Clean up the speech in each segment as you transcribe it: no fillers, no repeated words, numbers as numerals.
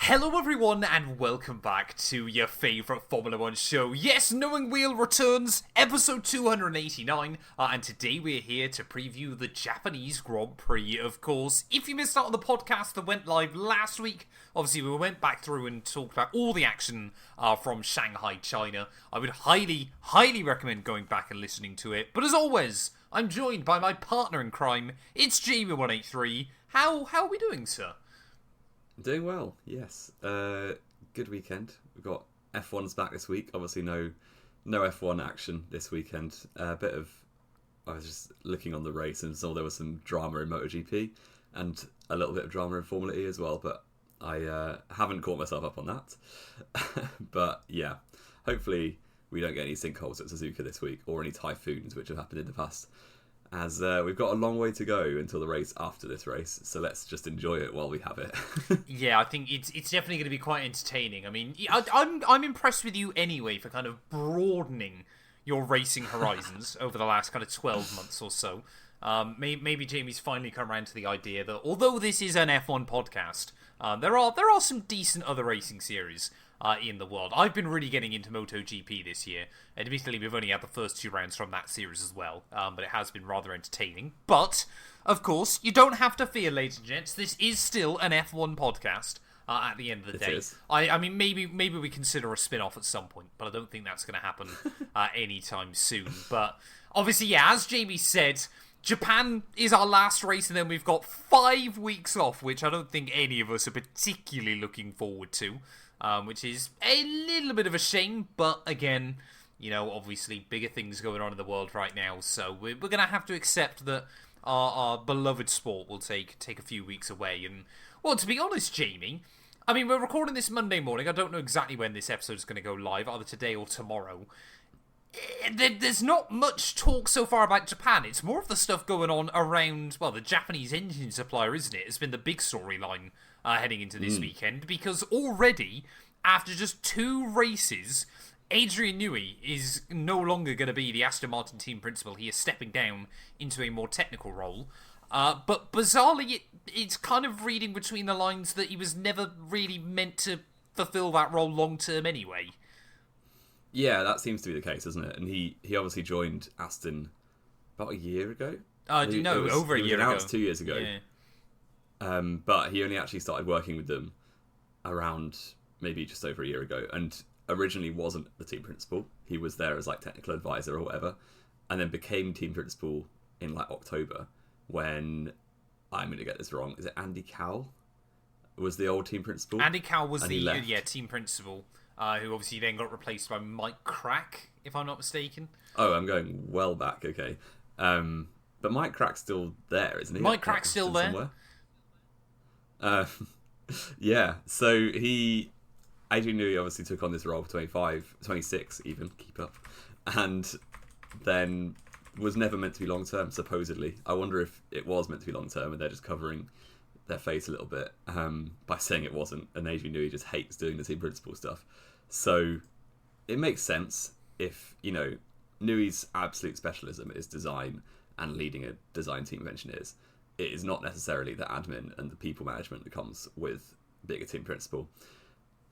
Hello everyone and welcome back to your favourite Formula 1 show. Yes, Knowing Wheel returns, episode 289, and today we're here to preview the Japanese Grand Prix, of course. If you missed out on the podcast that went live last week, obviously we went back through and talked about all the action from Shanghai, China. I would highly recommend going back and listening to it. But as always, I'm joined by my partner in crime. It's Jamie183. How are we doing, sir? Doing well, yes. Good weekend. We've got F1's back this week. Obviously, no F1 action this weekend. I was just looking on the race and saw there was some drama in MotoGP and a little bit of drama in Formula E as well. But I haven't caught myself up on that. But yeah, hopefully we don't get any sinkholes at Suzuka this week or any typhoons which have happened in the past. As we've got a long way to go until the race after this race, so let's just enjoy it while we have it. Yeah, I think it's definitely going to be quite entertaining. I mean, I'm impressed with you anyway for kind of broadening your racing horizons over the last kind of 12 months or so. Maybe Jamie's finally come around to the idea that although this is an F1 podcast, there are some decent other racing series in the world. I've been really getting into MotoGP this year. Admittedly, we've only had the first two rounds from that series as well, but it has been rather entertaining. But, of course, you don't have to fear, ladies and gents. This is still an F1 podcast at the end of the day. Is. I mean, maybe we consider a spin-off at some point, but I don't think that's going to happen anytime soon. But, obviously, yeah, as Jamie said, Japan is our last race, and then we've got 5 weeks off, which I don't think any of us are particularly looking forward to. Which is a little bit of a shame, but again, you know, obviously bigger things going on in the world right now, so we're going to have to accept that our beloved sport will take a few weeks away. And, well, to be honest, Jamie, I mean, we're recording this Monday morning. I don't know exactly when this episode is going to go live, either today or tomorrow. There's not much talk so far about Japan. It's more of the stuff going on around, well, the Japanese engine supplier, isn't it? It's been the big storyline heading into this weekend, because already, after just 2 races, Adrian Newey is no longer going to be the Aston Martin team principal. He is stepping down into a more technical role. But bizarrely, it's kind of reading between the lines that he was never really meant to fulfill that role long term anyway. Yeah, that seems to be the case, doesn't it? And he obviously joined Aston about a year ago. Over a year ago. Announced 2 years ago. Yeah. But he only actually started working with them around maybe just over a year ago, and originally wasn't the team principal. He was there as like technical advisor or whatever, and then became team principal in like October when, I'm going to get this wrong, is it Andy Cowell was the old team principal? Andy Cowell was the team principal, who obviously then got replaced by Mike Crack, if I'm not mistaken. Oh, I'm going well back, okay. But Mike Crack's still there, isn't he? Mike Crack's still there? Somewhere. Yeah, so Adrian Newey obviously took on this role for 26 even, keep up, and then was never meant to be long term, supposedly. I wonder if it was meant to be long term and they're just covering their face a little bit by saying it wasn't, and Adrian Newey just hates doing the team principal stuff. So it makes sense if, you know, Newey's absolute specialism is design and leading a design team of engineers. It is not necessarily the admin and the people management that comes with being a team principal.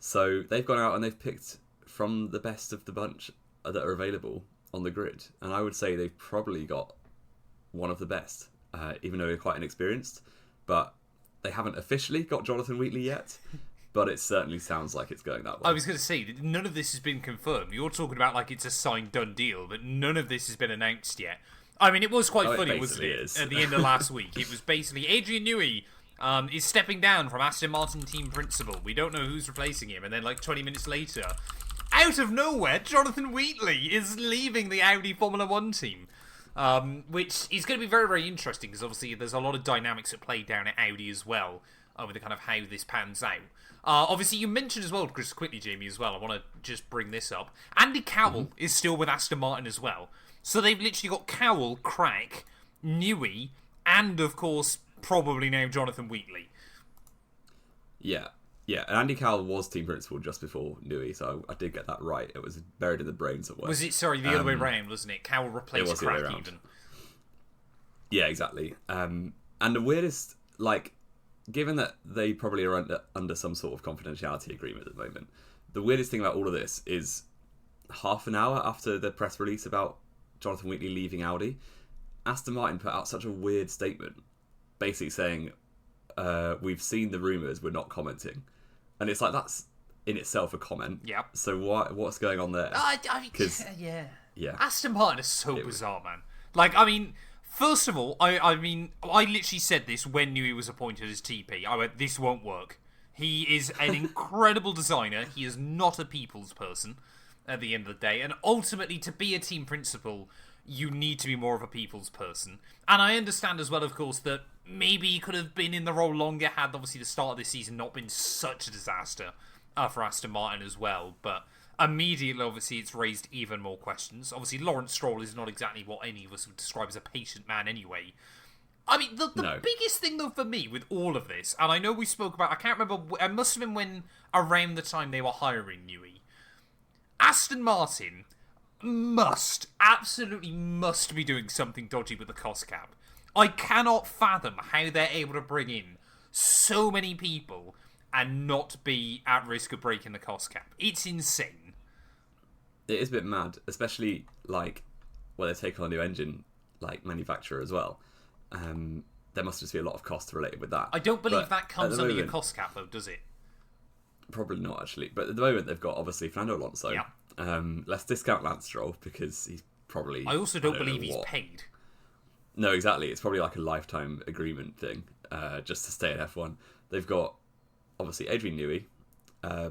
So they've gone out and they've picked from the best of the bunch that are available on the grid. And I would say they've probably got one of the best, even though they're quite inexperienced. But they haven't officially got Jonathan Wheatley yet. But it certainly sounds like it's going that way. I was going to say, none of this has been confirmed. You're talking about like it's a signed, done deal, but none of this has been announced yet. I mean, it was quite funny, wasn't it? Is. At the end of last week, it was basically Adrian Newey is stepping down from Aston Martin team principal. We don't know who's replacing him. And then like 20 minutes later, out of nowhere, Jonathan Wheatley is leaving the Audi Formula 1 team. Which is going to be very, very interesting, because obviously there's a lot of dynamics at play down at Audi as well, with the kind of how this pans out. Obviously, you mentioned as well, just quickly, Jamie, as well, I want to just bring this up. Andy Cowell is still with Aston Martin as well. So they've literally got Cowell, Crack, Newey, and, of course, probably now Jonathan Wheatley. Yeah. And Andy Cowell was team principal just before Newey, so I did get that right. It was buried in the brain somewhere. Was it, sorry, the other way round, wasn't it? Cowell replaced Crack even. Yeah, exactly. And the weirdest, like, given that they probably are under some sort of confidentiality agreement at the moment, the weirdest thing about all of this is half an hour after the press release about Jonathan Wheatley leaving Audi, Aston Martin put out such a weird statement, basically saying, we've seen the rumours, we're not commenting. And it's like, that's in itself a comment. Yep. So what's going on there? Yeah. Aston Martin is so bizarre, man. Like, I mean, first of all, I literally said this when Newey was appointed as TP. I went, this won't work. He is an incredible designer. He is not a people's person at the end of the day. And ultimately, to be a team principal, you need to be more of a people's person. And I understand as well, of course, that maybe he could have been in the role longer had, obviously, the start of this season not been such a disaster for Aston Martin as well. But immediately, obviously, it's raised even more questions. Obviously, Lawrence Stroll is not exactly what any of us would describe as a patient man anyway. I mean, the biggest thing, though, for me with all of this, and I know we spoke about, I can't remember, it must have been when, around the time they were hiring Newey, Aston Martin absolutely must be doing something dodgy with the cost cap. I cannot fathom how they're able to bring in so many people and not be at risk of breaking the cost cap. It's insane. It is a bit mad, especially, like, they're taking on a new engine, like, manufacturer as well. There must just be a lot of cost related with that. I don't believe that comes under your cost cap, though, does it? Probably not, actually. But at the moment, they've got, obviously, Fernando Alonso. Yeah. Let's discount Lance Stroll, because he's probably... I also don't believe he's paid. No, exactly. It's probably like a lifetime agreement thing, just to stay at F1. They've got, obviously, Adrian Newey.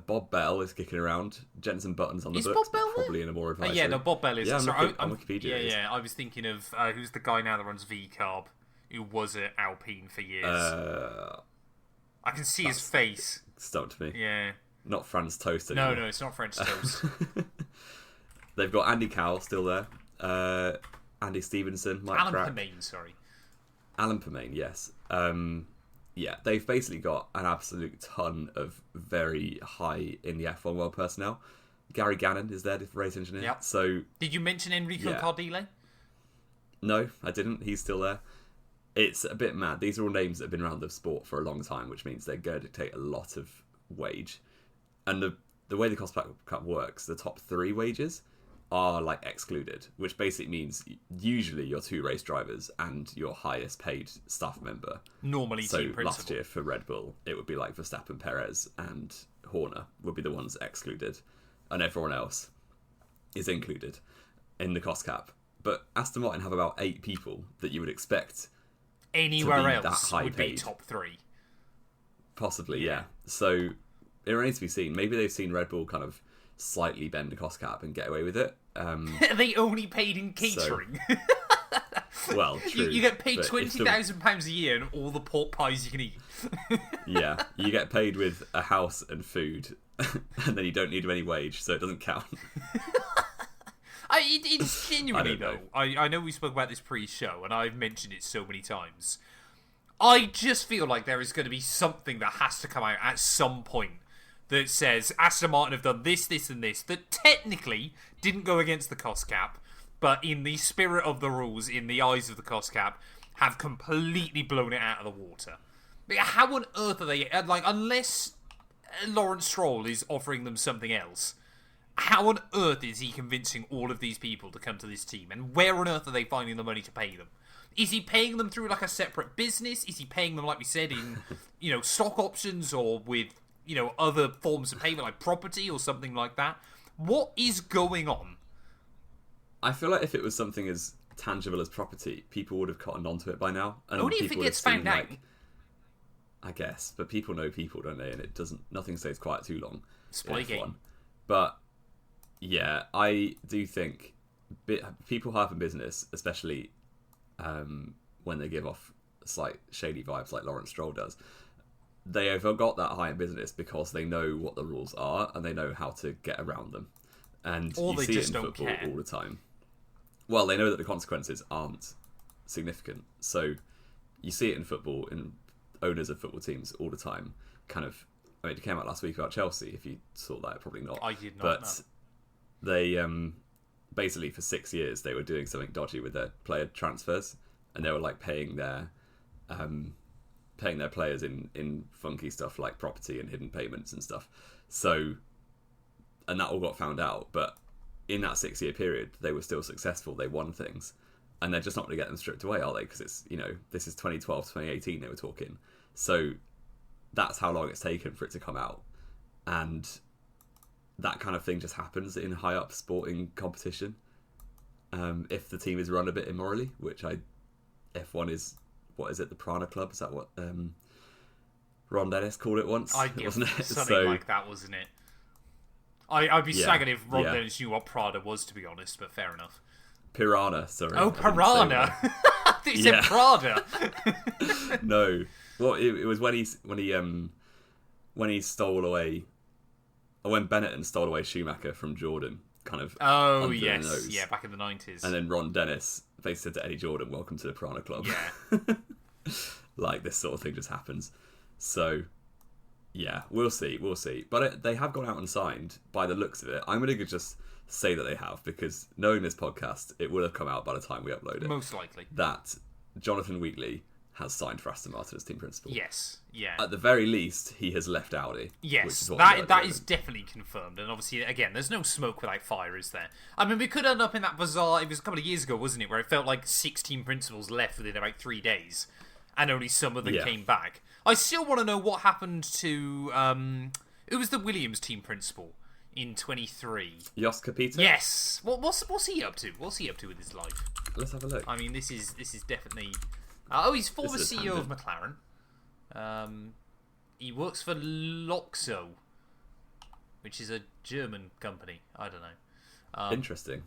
Bob Bell is kicking around. Jenson Button's on the books, Bob Bell probably in a more advisory. Yeah, no, Bob Bell is. Yeah, on Wikipedia. Yeah. I was thinking of who's the guy now that runs VCarb, who was at Alpine for years. I can see his face. Stumped me. Yeah. Not Franz Toast anymore. No, it's not French toast. They've got Andy Cowell still there. Andy Stevenson, Mike Alan Crack. Permane, sorry. Alan Permane, yes. Yeah, they've basically got an absolute ton of very high in the F1 world personnel. Gary Gannon is there, the race engineer. Yep. So, did you mention Enrico Cardile? No, I didn't. He's still there. It's a bit mad. These are all names that have been around the sport for a long time, which means they're going to dictate a lot of wage. And the way the cost cap works, the top 3 wages are like excluded, which basically means usually your 2 race drivers and your highest paid staff member. Normally team principal. Last year for Red Bull, it would be like Verstappen, Perez and Horner would be the ones excluded, and everyone else is included in the cost cap. But Aston Martin have about 8 people that you would expect anywhere else would be top 3. Possibly, yeah. So it remains to be seen. Maybe they've seen Red Bull kind of slightly bend the cost cap and get away with it. They only paid in catering. Well, true. You get paid £20,000 a year and all the pork pies you can eat. Yeah, you get paid with a house and food, and then you don't need any wage, so it doesn't count. It's genuinely, though. I know we spoke about this pre-show, and I've mentioned it so many times. I just feel like there is going to be something that has to come out at some point that says Aston Martin have done this, this, and this that technically didn't go against the cost cap, but in the spirit of the rules, in the eyes of the cost cap, have completely blown it out of the water. How on earth are they, like, unless Lawrence Stroll is offering them something else, how on earth is he convincing all of these people to come to this team? And where on earth are they finding the money to pay them? Is he paying them through like a separate business? Is he paying them, like we said, in stock options or with other forms of payment like property or something like that? What is going on? I feel like if it was something as tangible as property, people would have cottoned onto it by now. And only if it gets found out. I guess, but people know people, don't they? And nothing stays quiet too long. Spygate. But yeah, I do think people high up in business, especially when they give off slight shady vibes like Lawrence Stroll does, they have got that high in business because they know what the rules are and they know how to get around them. And you see it in football all the time. Well, they know that the consequences aren't significant. So you see it in football, in owners of football teams all the time. It came out last week about Chelsea. If you saw that, probably not. I did not. But they basically for 6 years they were doing something dodgy with their player transfers, and they were like paying their paying their players in funky stuff like property and hidden payments and stuff. So, and that all got found out. But in that 6-year period, they were still successful. They won things. And they're just not going to get them stripped away, are they? Because it's, this is 2012, 2018 they were talking. So that's how long it's taken for it to come out. And that kind of thing just happens in high up sporting competition. If the team is run a bit immorally, which F1 is, what is it, the Piranha Club? Is that what Ron Dennis called it once? Wasn't it? Something like that, wasn't it? I'd be sagging if Ron Dennis knew what Prada was, to be honest, but fair enough. Piranha, sorry. Oh, Piranha! I thought you said Prada. No. Well, it was when he stole away, or when Benetton stole away Schumacher from Jordan, kind of. Oh, yes. Yeah, back in the 90s. And then Ron Dennis basically said to Eddie Jordan, "Welcome to the Piranha Club." Yeah. Like, this sort of thing just happens. So, yeah, we'll see. But they have gone out and signed, by the looks of it. I'm going to just say that they have, because knowing this podcast, it will have come out by the time we upload it. Most likely. That Jonathan Wheatley has signed for Aston Martin as team principal. Yes, yeah. At the very least, he has left Audi. Yes, that is definitely confirmed. And obviously, again, there's no smoke without fire, is there? I mean, we could end up in that bizarre, it was a couple of years ago, wasn't it, where it felt like 6 team principals left within about 3 days, and only some of them came back. I still want to know what happened to, who was the Williams team principal in 23? Jost Capito? Yes. What's he up to? What's he up to with his life? Let's have a look. I mean, this is definitely... he's former CEO of McLaren. He works for Loxo, which is a German company. I don't know. Interesting.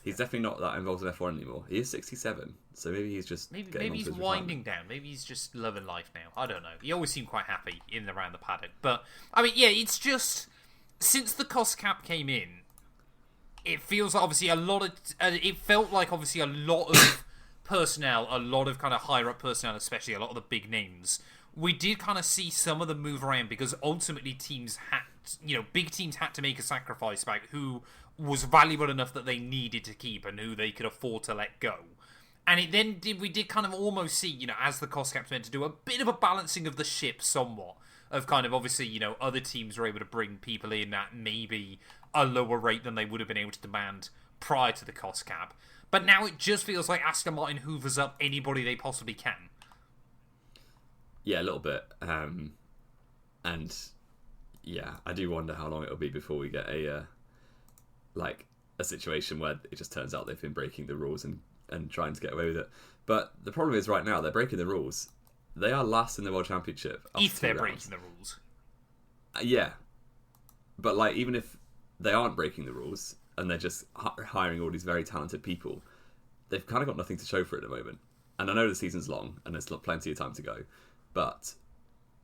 He's definitely not that involved in F1 anymore. He is 67, so maybe he's just maybe he's winding down. Maybe he's just loving life now. I don't know. He always seemed quite happy in and around the paddock. But I mean, yeah, it's just since the cost cap came in, it feels like obviously a lot of. It felt like obviously a lot of personnel, a lot of kind of higher up personnel, especially a lot of the big names. We did kind of see some of them move around because ultimately big teams had to make a sacrifice about who was valuable enough that they needed to keep and who they could afford to let go. And we did kind of almost see, as the cost cap's meant to do, a bit of a balancing of the ship somewhat. Of kind of obviously, other teams were able to bring people in at maybe a lower rate than they would have been able to demand prior to the cost cap. But now it just feels like Aston Martin hoovers up anybody they possibly can. Yeah, a little bit. And yeah, I do wonder how long it'll be before we get a situation where it just turns out they've been breaking the rules and trying to get away with it. But the problem is right now, they're breaking the rules. They are last in the World Championship. If they're breaking the rules. Yeah. But even if they aren't breaking the rules and they're just hiring all these very talented people, they've kind of got nothing to show for it at the moment. And I know the season's long and there's plenty of time to go, but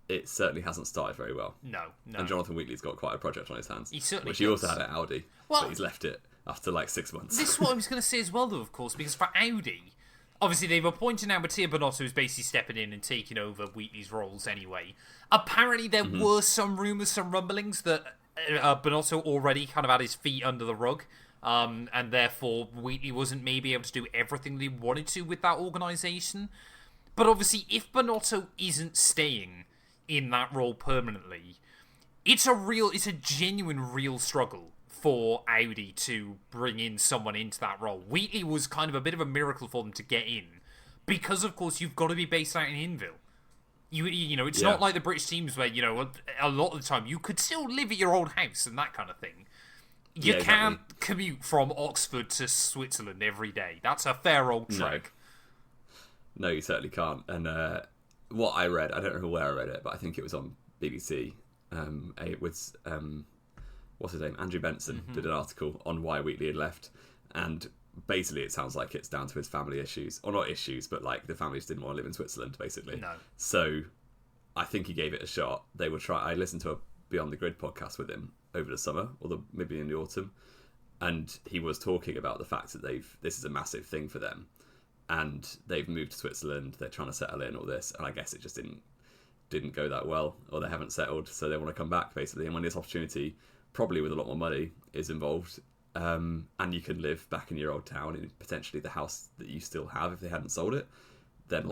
it certainly hasn't started very well. No. And Jonathan Wheatley's got quite a project on his hands. He certainly Which he also had at Audi, but he's left it after 6 months. This is what I was going to say as well, though, of course, because for Audi, obviously they've appointed now Mattia Binotto, who's basically stepping in and taking over Wheatley's roles anyway. Apparently there were some rumours, some rumblings that Binotto already kind of had his feet under the rug, and therefore Wheatley wasn't maybe able to do everything that he wanted to with that organisation. But obviously, if Binotto isn't staying in that role permanently, it's a genuine real struggle for Audi to bring in someone into that role. Wheatley was kind of a bit of a miracle for them to get in, because of course you've got to be based out in Hinville. It's not like the British teams where, a lot of the time you could still live at your old house and that kind of thing. You can't commute from Oxford to Switzerland every day. That's a fair old trek. No, you certainly can't. And what I read, I don't know where I read it, but I think it was on BBC. It was, what's his name? Andrew Benson did an article on why Wheatley had left. And basically it sounds like it's down to his family issues. Or not issues, but the family just didn't want to live in Switzerland, basically. No. So I think he gave it a shot. I listened to a Beyond the Grid podcast with him over the summer, or maybe in the autumn. And he was talking about the fact that this is a massive thing for them. And they've moved to Switzerland, they're trying to settle in, all this, and I guess it just didn't go that well, or they haven't settled, so they want to come back, basically. And when this opportunity, probably with a lot more money, is involved, and you can live back in your old town, in potentially the house that you still have if they hadn't sold it, then,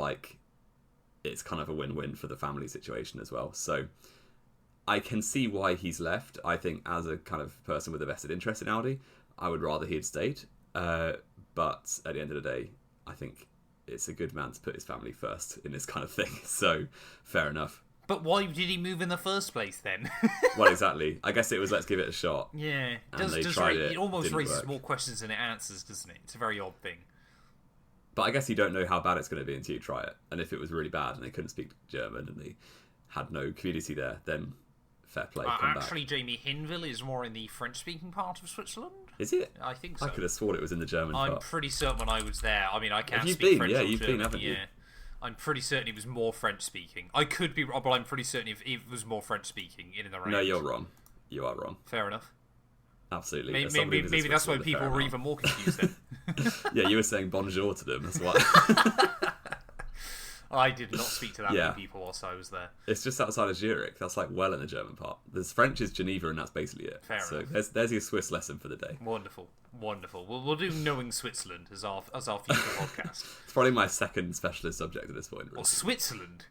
it's kind of a win-win for the family situation as well. So I can see why he's left. I think as a kind of person with a vested interest in Audi, I would rather he had stayed. But at the end of the day, I think it's a good man to put his family first in this kind of thing. So fair enough. But why did he move in the first place then? Well, exactly. I guess it was let's give it a shot. Yeah, It almost didn't raises work. more questions than it answers, doesn't it? It's a very odd thing. But I guess you don't know how bad it's going to be until you try it. And if it was really bad and they couldn't speak German and they had no community there, then fair play. Come Actually, back. Jamie, Hinwil is more in the French-speaking part of Switzerland. Is it? I think so. I could have sworn it was in the German I'm part. pretty certain when I was there. I mean, I can't Have you speak been? French Yeah, or you've been, German, haven't you? yeah. I'm pretty certain it was more French-speaking. I could be wrong, but I'm pretty certain if it was more French-speaking in and around. No, you're wrong. You are wrong. Fair enough. Absolutely. Maybe, As somebody who visits that's why Switzerland a people fair were amount. even more confused then. Yeah, you were saying bonjour to them. That's why. I did not speak to that Yeah. many people whilst I was there. It's just outside of Zurich. That's like well in the German part. There's French is Geneva, and that's basically it. Fair so enough. there's your Swiss lesson for the day. Wonderful. We'll do Knowing Switzerland as our future podcast. It's probably my second specialist subject at this point. Really. Or Switzerland.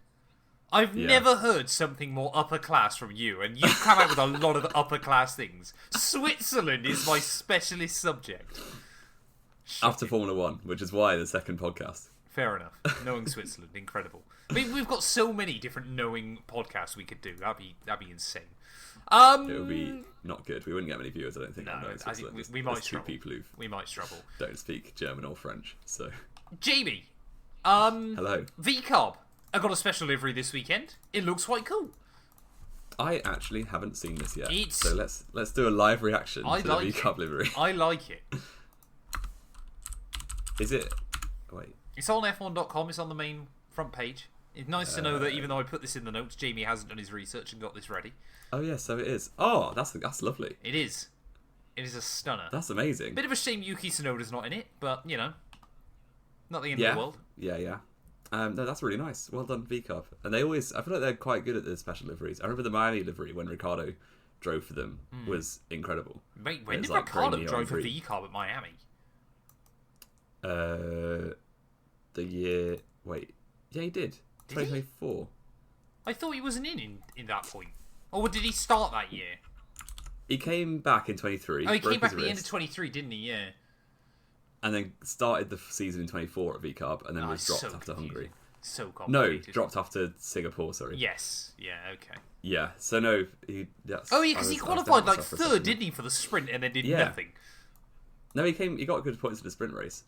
I've Yeah. never heard something more upper class from you, and you come out with a lot of upper class things. Switzerland is my specialist subject. After Formula One, which is why the second podcast. Fair enough. Knowing Switzerland, incredible. I mean, we've got so many different knowing podcasts we could do. That'd be insane. It would be not good. We wouldn't get many viewers, I don't think. No, on Knowing I think Switzerland. we There's might two struggle. people who We might struggle. don't speak German or French. So Jamie, hello. VCarb. I got a special livery this weekend. It looks quite cool. I actually haven't seen this yet. It's- So let's do a live reaction I to like the it. V-Cup livery. I like it. Is it? Wait. It's on F1.com. It's on the main front page. It's nice to know that even though I put this in the notes, Jamie hasn't done his research and got this ready. Oh yeah, so it is. Oh, that's lovely. It is. It is a stunner. That's amazing. Bit of a shame Yuki Tsunoda's not in it, but, you know, not the end Yeah. of the world. Yeah. No, that's really nice. Well done, V-Cup. And I feel like they're quite good at the special liveries. I remember the Miami livery when Ricardo drove for them was incredible. Wait, when It's did like Ricardo green drive for neon green. VCarb at Miami? The year. Wait. Yeah, he did. Did he? 2024. I thought he wasn't in that point. Or did he start that year? He came back in 23. Oh, he broke came back his at the end of wrist, 23, didn't he? Yeah. and then started the season in 24 at V-Carb, and then Oh, was it's dropped so after confusing. Hungary. So No, complicated. dropped after Singapore. Sorry. Yes. Yeah, okay. Yeah. So no, he. That's, Oh, yeah, because he qualified like third, didn't he, for the sprint and then did Yeah. nothing. No, he came. He got good points in the sprint race.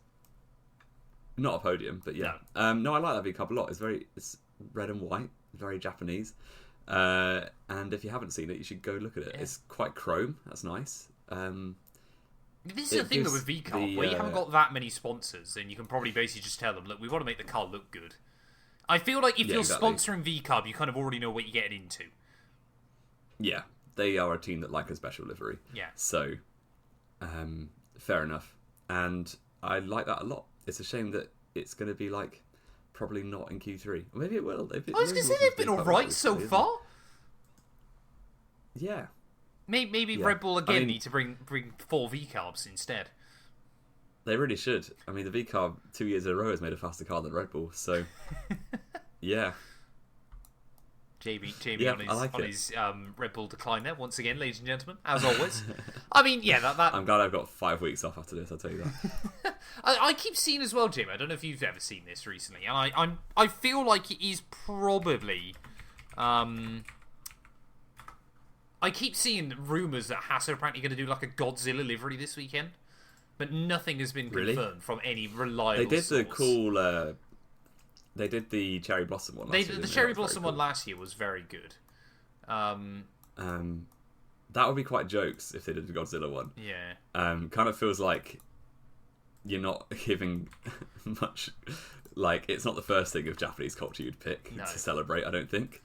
Not a podium, but yeah. No, I like that V-Cup a lot. It's red and white, very Japanese. And if you haven't seen it, you should go look at it. Yeah. It's quite chrome. That's nice. This is the It thing though gives with VCarb, the, where you haven't got that many sponsors, and you can probably basically just tell them, look, we want to make the car look good. I feel like if Yeah, you're exactly. sponsoring VCarb, you kind of already know what you're getting into. Yeah, they are a team that like a special livery. Yeah. So, fair enough. And I like that a lot. It's a shame that it's going to be like probably not in Q3. Or maybe it will. I was going to say they've been alright so far. Yeah. Maybe Yeah. Red Bull again I mean- need to bring 4 VCarbs instead. They really should. I mean, the V-Carb 2 years in a row has made a faster car than Red Bull. So, yeah. Jamie Yeah, on his, I like it. Red Bull decline there, once again, ladies and gentlemen, as always. I mean, yeah, that I'm glad I've got 5 weeks off after this, I'll tell you that. I keep seeing as well, Jim. I don't know if you've ever seen this recently, and I feel like it is probably. I keep seeing rumours that Haas are apparently going to do like a Godzilla livery this weekend, but nothing has been Really? confirmed from any reliable. They did the source. cool... they did the Cherry Blossom one last year, The didn't Cherry That was Blossom very one last year was very good. cool. That would be quite jokes if they did the Godzilla one. Yeah. Kind of feels like you're not giving much. Like, it's not the first thing of Japanese culture you'd pick No. to celebrate, I don't think.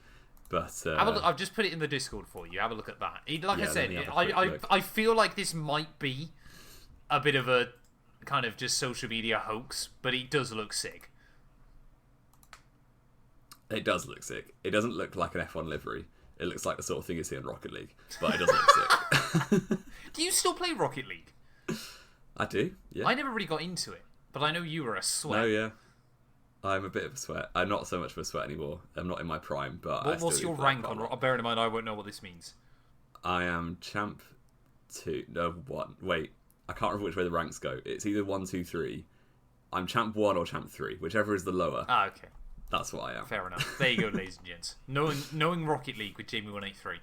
But Have a look, I've just put it in the Discord for you. Have a look at that. Like Yeah, I said, let me have a quick I look. I feel like this might be a bit of a kind of just social media hoax, but it does look sick. it does look sick. It doesn't look like an F1 livery. It looks like the sort of thing you see in Rocket League, but it does look sick. Do you still play Rocket League? I do. Yeah. I never really got into it, but I know you were a sweat. No, yeah. I'm a bit of a sweat. I'm not so much of a sweat anymore. I'm not in my prime, but What's your rank on? Bearing in mind, I won't know what this means. I am champ 2. No, 1. Wait, I can't remember which way the ranks go. It's either 1, 2, 3. I'm champ 1 or champ 3, whichever is the lower. Ah, okay. That's what I am. Fair enough. There you go, ladies and gents. Knowing Rocket League with Jamie183.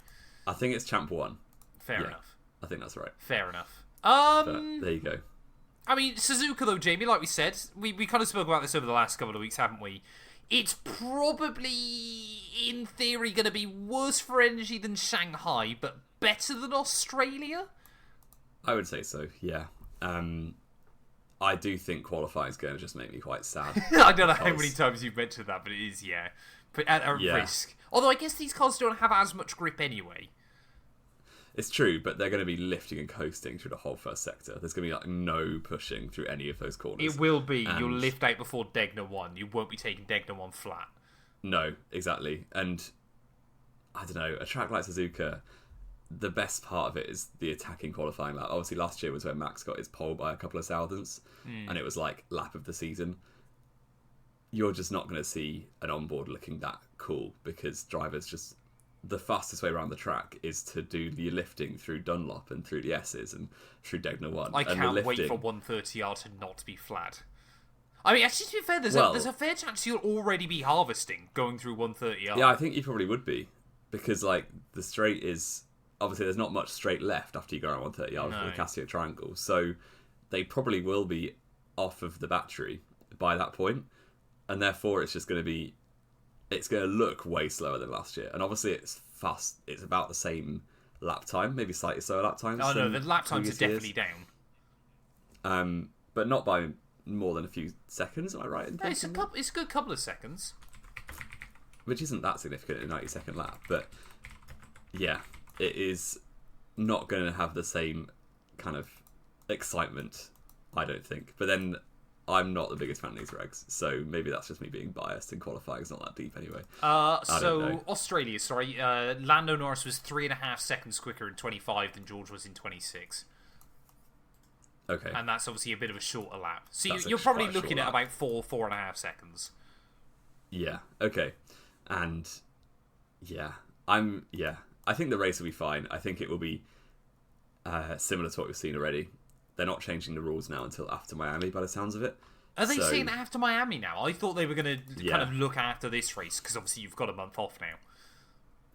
I think it's champ 1. Fair enough. I think that's right. Fair enough. But there you go. I mean, Suzuka, though, Jamie, like we said, we kind of spoke about this over the last couple of weeks, haven't we? It's probably, in theory, going to be worse for energy than Shanghai, but better than Australia? I would say so, yeah. I do think qualifying is going to just make me quite sad. I don't know how many times you've mentioned that, but it is, yeah. But at a risk. Although I guess these cars don't have as much grip anyway. It's true, but they're going to be lifting and coasting through the whole first sector. There's going to be like no pushing through any of those corners. It will be. You'll lift out before Degner 1. You won't be taking Degner 1 flat. No, exactly. And I don't know, a track like Suzuka, the best part of it is the attacking qualifying lap. Obviously, last year was when Max got his pole by a couple of thousandths, and it was like lap of the season. You're just not going to see an onboard looking that cool because drivers just... The fastest way around the track is to do the lifting through Dunlop and through the S's and through Degner 1. I can't wait for 130R to not be flat. I mean, actually, to be fair, there's a fair chance you'll already be harvesting going through 130R. Yeah, I think you probably would be. Because, like, the straight is... Obviously, there's not much straight left after you go around 130R for the Casio Triangle. So, they probably will be off of the battery by that point. And therefore, it's just going to be... It's going to look way slower than last year. And obviously, it's fast. It's about the same lap time, maybe slightly slower lap times. Oh, no, the lap times are definitely down. But not by more than a few seconds, am I right? It's a good couple of seconds. Which isn't that significant in a 90-second lap. But, yeah, it is not going to have the same kind of excitement, I don't think. But then... I'm not the biggest fan of these regs, so maybe that's just me being biased, and qualifying's not that deep anyway. So, Australia, sorry. Lando Norris was 3.5 seconds quicker in 25 than George was in 26. Okay. And that's obviously a bit of a shorter lap. So you're probably looking at about 4.5 seconds. Yeah, okay. And, I think the race will be fine. I think it will be similar to what we've seen already. They're not changing the rules now until after Miami, by the sounds of it. Are they saying after Miami now? I thought they were going to kind of look after this race, because obviously you've got a month off now.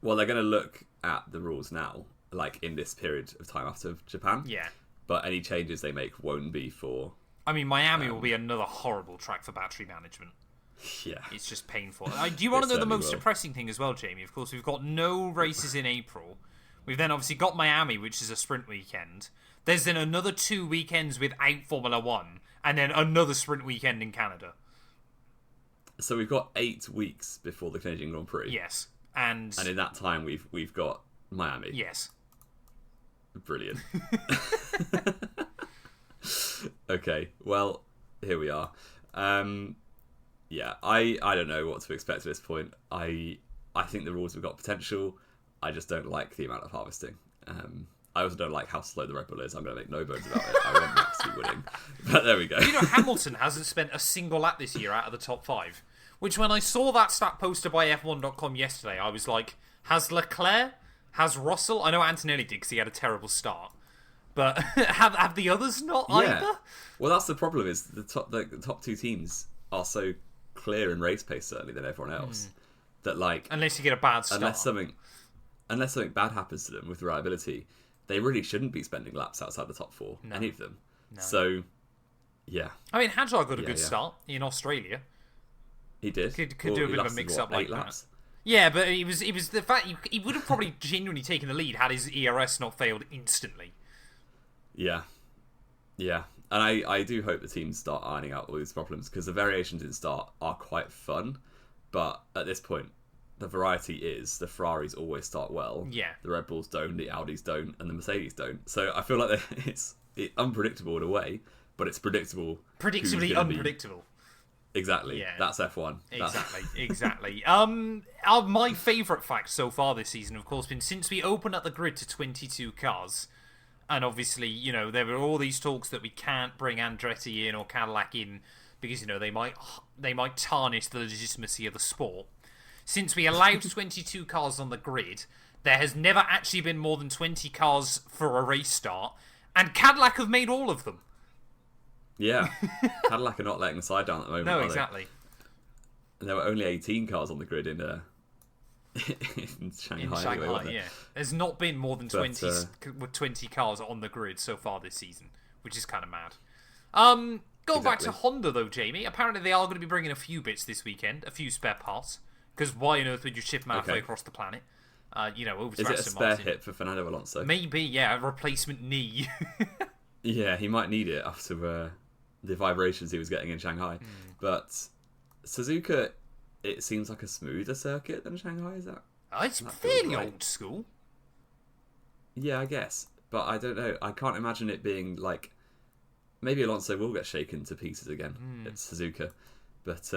Well, they're going to look at the rules now, like in this period of time after Japan. Yeah. But any changes they make won't be for... I mean, Miami will be another horrible track for battery management. Yeah. It's just painful. Do you want to know the most depressing thing as well, Jamie? Of course, we've got no races in April. We've then obviously got Miami, which is a sprint weekend. There's then another 2 weekends without Formula 1, and then another sprint weekend in Canada. So we've got 8 weeks before the Canadian Grand Prix. Yes. And in that time, we've got Miami. Yes. Brilliant. Okay, well, here we are. Yeah, I don't know what to expect at this point. I think the rules have got potential. I just don't like the amount of harvesting. I also don't like how slow the Red Bull is. I'm going to make no bones about it. I want Max to be winning. But there we go. You know, Hamilton hasn't spent a single lap this year out of the top 5. Which, when I saw that stat posted by F1.com yesterday, I was like, has Leclerc? Has Russell? I know Antonelli did because he had a terrible start. But have the others not either? Well, that's the problem, is the top 2 teams are so clear in race pace, certainly, than everyone else. That, like... Unless you get a bad start. Unless something bad happens to them with reliability, they really shouldn't be spending laps outside the top 4, any of them. No. So, yeah. I mean, Hadjar got a good start in Australia. He did. Could do a bit of a mix-up like laps? that. Yeah, but it was the fact he would have probably genuinely taken the lead had his ERS not failed instantly. Yeah. Yeah. And I do hope the teams start ironing out all these problems, because the variations in start are quite fun, but at this point, the variety is the Ferraris always start well. Yeah. The Red Bulls don't, the Audis don't, and the Mercedes don't. So I feel like it's unpredictable in a way, but it's predictable. Predictably unpredictable. Exactly. Yeah. That's F1. Exactly. My favourite fact so far this season, of course, been since we opened up the grid to 22 cars, and obviously, you know, there were all these talks that we can't bring Andretti in or Cadillac in because they might tarnish the legitimacy of the sport. Since we allowed 22 cars on the grid, there has never actually been more than 20 cars for a race start, and Cadillac have made all of them. Yeah, Cadillac are not letting the side down at the moment. No, exactly. And there were only 18 cars on the grid in Shanghai. In Shanghai, yeah. There's not been more than 20 cars on the grid so far this season, which is kind of mad. Going back to Honda, though, Jamie, apparently they are going to be bringing a few bits this weekend, a few spare parts, because why on earth would you ship them halfway across the planet? Over to Is it a Aston spare Martin. hip for Fernando Alonso? Maybe, yeah, a replacement knee. Yeah, he might need it after the vibrations he was getting in Shanghai. But Suzuka, it seems like a smoother circuit than Shanghai, is that? It's fairly old school. Yeah, I guess. But I don't know. I can't imagine it being like... Maybe Alonso will get shaken to pieces again at Suzuka. But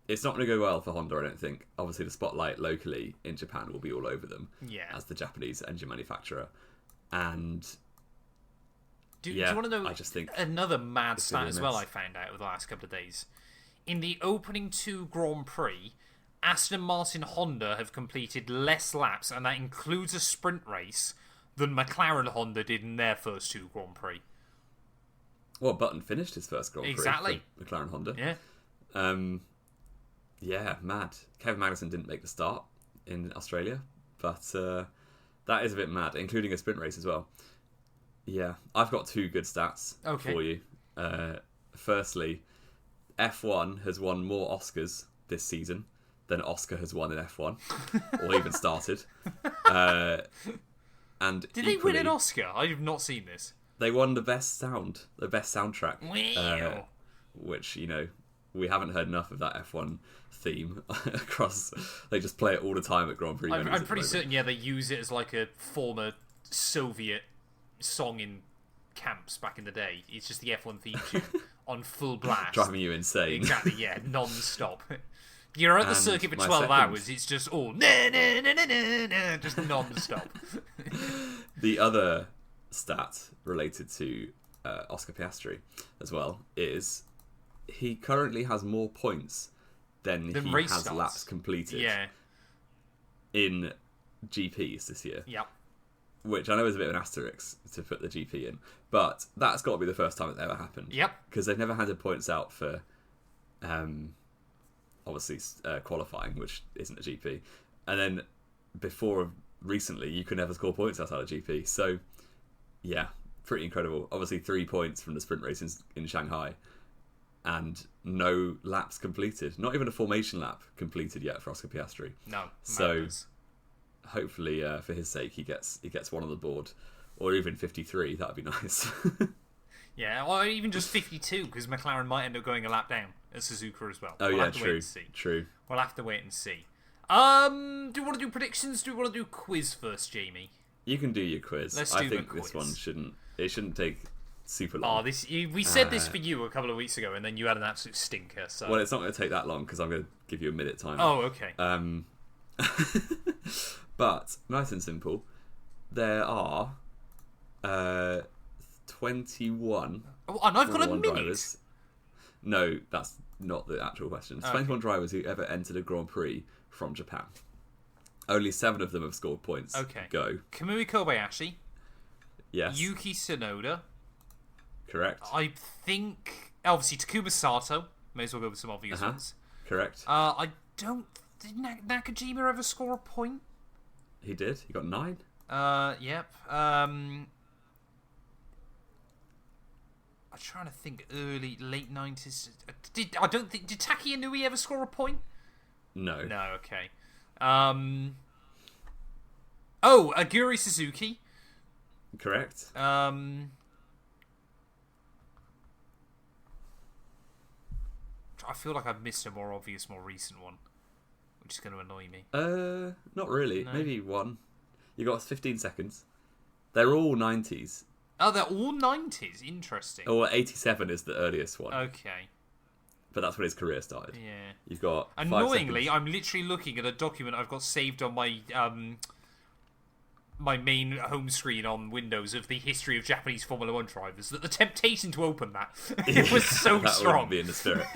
it's not going to go well for Honda, I don't think. Obviously, the spotlight locally in Japan will be all over them as the Japanese engine manufacturer. And... Do you want to know I just think another mad stat as well I found out over the last couple of days? In the opening 2 Grand Prix, Aston Martin Honda have completed less laps, and that includes a sprint race, than McLaren Honda did in their first 2 Grand Prix. Well, Button finished his first Grand Prix Exactly. for McLaren Honda. Yeah. Yeah, mad. Kevin Magnussen didn't make the start in Australia, but that is a bit mad, including a sprint race as well. Yeah, I've got 2 good stats for you. Firstly, F1 has won more Oscars this season than Oscar has won in F1, or even started. And did they win an Oscar? I have not seen this. They won the best soundtrack. Wow. Which, we haven't heard enough of that F1 theme across. They just play it all the time at Grand Prix. I'm pretty certain, they use it as like a former Soviet song in camps back in the day. It's just the F1 theme tune on full blast. Driving you insane. Exactly, yeah, non-stop. You're at the circuit for 12 hours, it's just all just non-stop. The other stat related to Oscar Piastri as well is he currently has more points than he has laps completed in GPs this year. Yep. Which I know is a bit of an asterisk to put the GP in, but that's got to be the first time it's ever happened. Yep. Because they've never handed points out for, obviously, qualifying, which isn't a GP. And then before recently, you could never score points outside of GP. So, yeah, pretty incredible. Obviously, 3 points from the sprint race in Shanghai, and no laps completed. Not even a formation lap completed yet for Oscar Piastri. No. So. Madness. Hopefully, for his sake, he gets one on the board, or even 53. That'd be nice. Yeah, or even just 52, because McLaren might end up going a lap down at Suzuka as well. Oh, we'll yeah, true. True. We'll have to wait and see. Do you want to do predictions? Do you want to do quiz first, Jamie? You can do your quiz. Let's do I think the quiz. This one shouldn't take super long. We said this for you a couple of weeks ago, and then you had an absolute stinker. So. Well, it's not going to take that long because I'm going to give you a minute time. Oh, okay. But nice and simple. There are 21. Oh, and I've got a minute. Drivers. No, that's not the actual question. It's 21 drivers who ever entered a Grand Prix from Japan. Only 7 of them have scored points. Okay. Go. Kamui Kobayashi. Yes. Yuki Tsunoda. Correct. I think obviously Takuma Sato. May as well go with some obvious ones. Correct. Did Nakajima ever score a point? He did. He got 9. Yep. I'm trying to think. Late 90s. Did Taki Inui ever score a point? No. No. Okay. Aguri Suzuki. Correct. I feel like I've missed a more obvious, more recent one, which is going to annoy me. Not really. No. Maybe one. You got 15 seconds. They're all 90s. Oh, they're all 90s. Interesting. Or 87 is the earliest one. Okay. But that's when his career started. Yeah. You've got 5 Annoyingly, seconds. I'm literally looking at a document I've got saved on my my main home screen on Windows of the history of Japanese Formula 1 drivers that the temptation to open that it was so that strong. Wouldn't be in the spirit.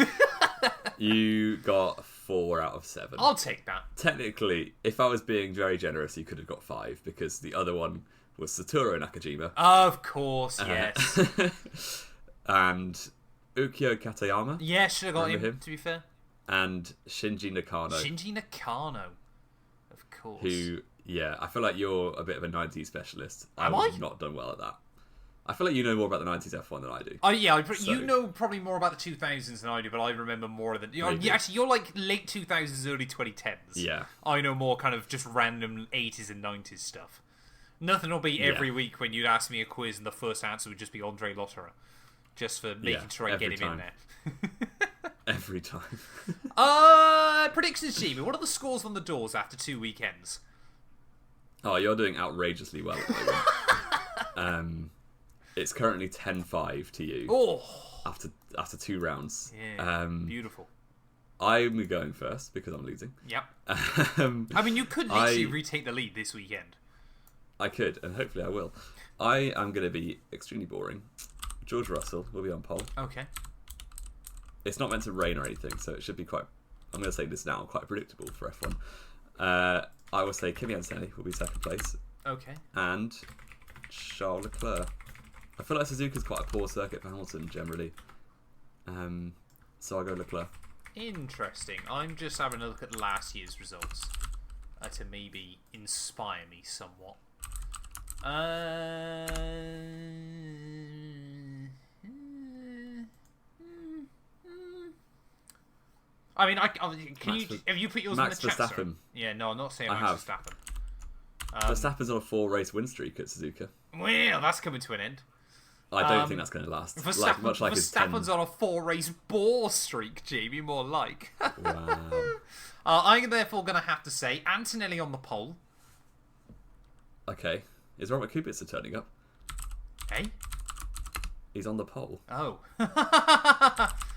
You got 4 out of 7. I'll take that. Technically, if I was being very generous, you could have got 5 because the other one was Satoru Nakajima. Of course, yes. And Ukyo Katayama. Yeah, should have got Remember him, him? to be fair. And Shinji Nakano. Shinji Nakano. Of course. Who, yeah, I feel like you're a bit of a 90s specialist. Am I've I? not done well at that. I feel like you know more about the 90s F1 than I do. Oh yeah, So- you know probably more about the 2000s than I do, but I remember more than Maybe. actually you're like late 2000s, early 2010s. Yeah. I know more kind of just random 80s and 90s stuff. Nothing will be every week when you'd ask me a quiz and the first answer would just be Andre Lotterer, just for making sure I get every him in time. there. Every time. Predictions, Jamie. What are the scores on the doors after 2 weekends? Oh, you're doing outrageously well at the moment. It's currently 10-5 to you Oh, after 2 rounds. yeah, beautiful. I'm going first because I'm losing. Yep. Um, I mean, you could literally I- retake the lead this weekend. I could, and hopefully I will. I am going to be extremely boring. George Russell will be on pole. Okay. It's not meant to rain or anything, so it should be quite... I'm going to say this now, quite predictable for F1. I will say Kimi Antonelli will be second place, Okay. and Charles Leclerc. I feel like Suzuka's quite a poor circuit for Hamilton, generally. So I'll go Leclerc. Interesting. I'm just having a look at last year's results to maybe inspire me somewhat. I mean, have you put yours Max in the chat? Verstappen. Sorry? Yeah, no, I'm not saying I Max have. Verstappen. Verstappen's on a 4-race win streak at Suzuka. Well, that's coming to an end. I don't think that's going to last. Much like his 10... Verstappen's on a 4-race bore streak, Jamie, more like. Wow. I'm therefore going to have to say Antonelli on the pole. Okay. Is Robert Kubica turning up? Hey? He's on the pole. Oh.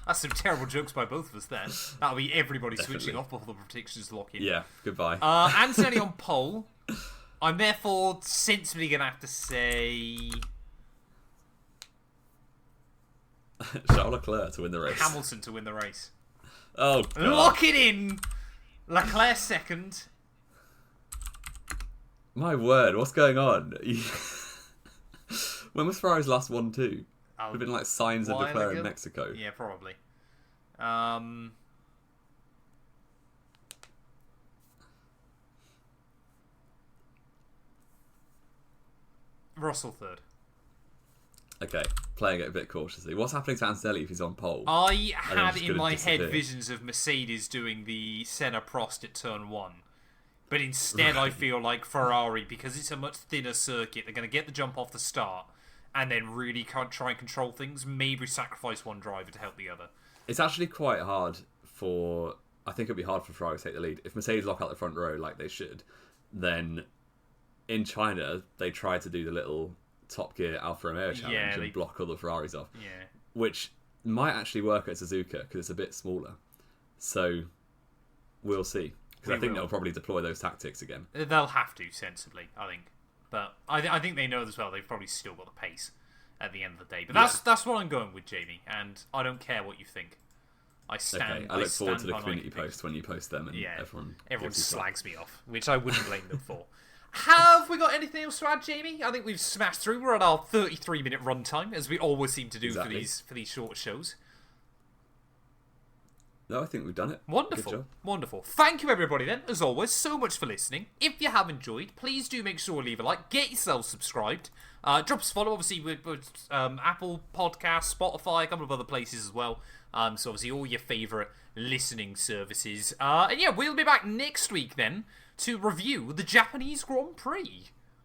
That's some terrible jokes by both of us then. That'll be everybody switching off before the predictions lock in. Yeah, goodbye. Antonelli on pole. I'm therefore sensibly going to have to say Charles Leclerc to win the race. Hamilton to win the race. Oh, God. Lock it in! Leclerc second. My word, what's going on? When was Ferrari's last 1-2? Would have been like Sainz and while Leclerc ago? in Mexico. Yeah, probably. Russell third. Okay, playing it a bit cautiously. What's happening to Antonelli if he's on pole? I then had just in gonna my disappear. head visions of Mercedes doing the Senna Prost at turn 1. But instead I feel like Ferrari, because it's a much thinner circuit, they're going to get the jump off the start and then really can't try and control things, maybe sacrifice one driver to help the other. It's actually quite hard for... I think it'd be hard for Ferrari to take the lead. If Mercedes lock out the front row like they should, then in China, they try to do the little Top Gear Alfa Romeo challenge and block all the Ferraris off. Yeah. Which might actually work at Suzuka because it's a bit smaller. So we'll see. Because I think they'll probably deploy those tactics again. They'll have to, sensibly, I think. But I think they know as well they've probably still got the pace at the end of the day. But that's what I'm going with, Jamie, and I don't care what you think. I stand. Okay, I look forward to the by my community convictions. posts when you post them and everyone gives you slags me off, which I wouldn't blame them for. Have we got anything else to add, Jamie? I think we've smashed through. We're at our 33-minute runtime, as we always seem to do for these short shows. No, I think we've done it. Wonderful. Good job. Wonderful. Thank you, everybody, then, as always, so much for listening. If you have enjoyed, please do make sure to leave a like, get yourself subscribed, drop us a follow, obviously, with Apple Podcasts, Spotify, a couple of other places as well. So, obviously, all your favourite listening services. And yeah, we'll be back next week, then, to review the Japanese Grand Prix.